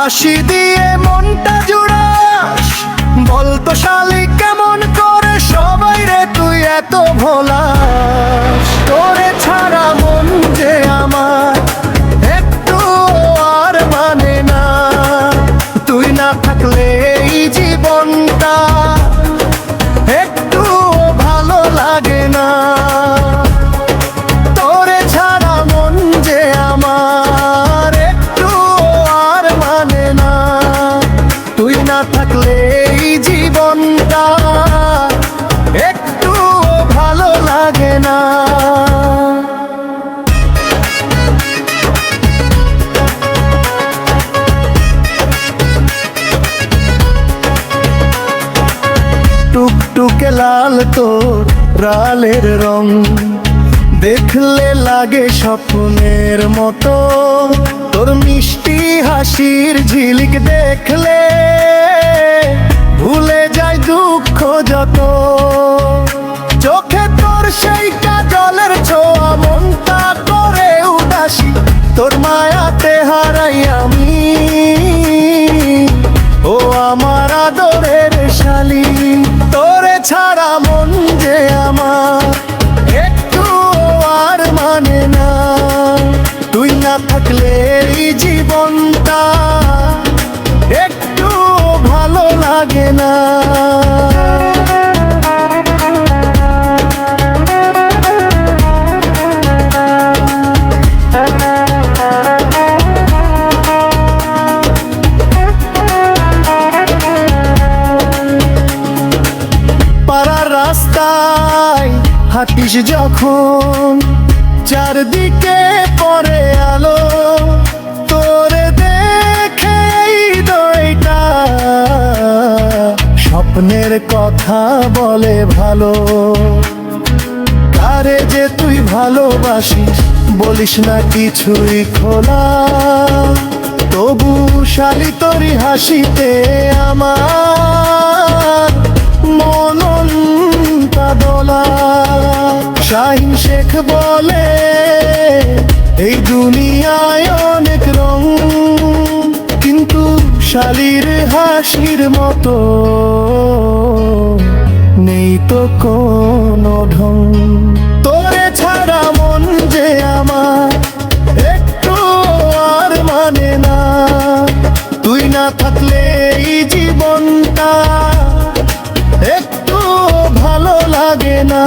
হাসি দিয়ে মনটা জুড়াস, বলতো শালি কেমন করে সবাই রে তুই এত ভোলাস। তোরে ছাড়া মন যে আমার একটু আর মানে না, তুই না থাকলে এই জীবনটা একটু ভালো লাগে না। তোরে ছাড়া মন যে আমার একটু আর মানে না, তুই না থাকলে এই জীবনটা একটু ভালো লাগে না। টুকটুকে লাল তোর রালের রং, দেখলে লাগে স্বপ্নের মতো। তোর মিষ্টি হাসির ঝিলিক দেখলে ভুলে যায় দুঃখ যত। চোখে তোর সেই কাজলের ছোঁয়া মনটা করে উদাসী, তোর মায়াতে হারাই আমি ও আমার আদরের শালি। তোরে ছাড়া মন যে আমার একটু আর মানে না, তুই না থাকলে এই জীবনটা একটু ভালো লাগে না। পাড়ার রাস্তায় হাঁটিস যখন, চারদিকে পড়ে আলো, তোরে দেখে হৃদয়টা স্বপ্নের কথা বলে ভালো। কারে যে তুই ভালোবাসিস বলিস না কিছুই খোলা, তবু শালি তোরই হাসিতে আমার মনটা দোলা। শাহিন শেখ বলে এই দুনিয়ায় অনেক রং, কিন্তু শালির হাসির মতো নেই তো কোনো ঢং। তোরে ছাড়া মন যে আমার একটু আর মানে না, তুই না থাকলে এই জীবনটা একটু ভালো লাগে না।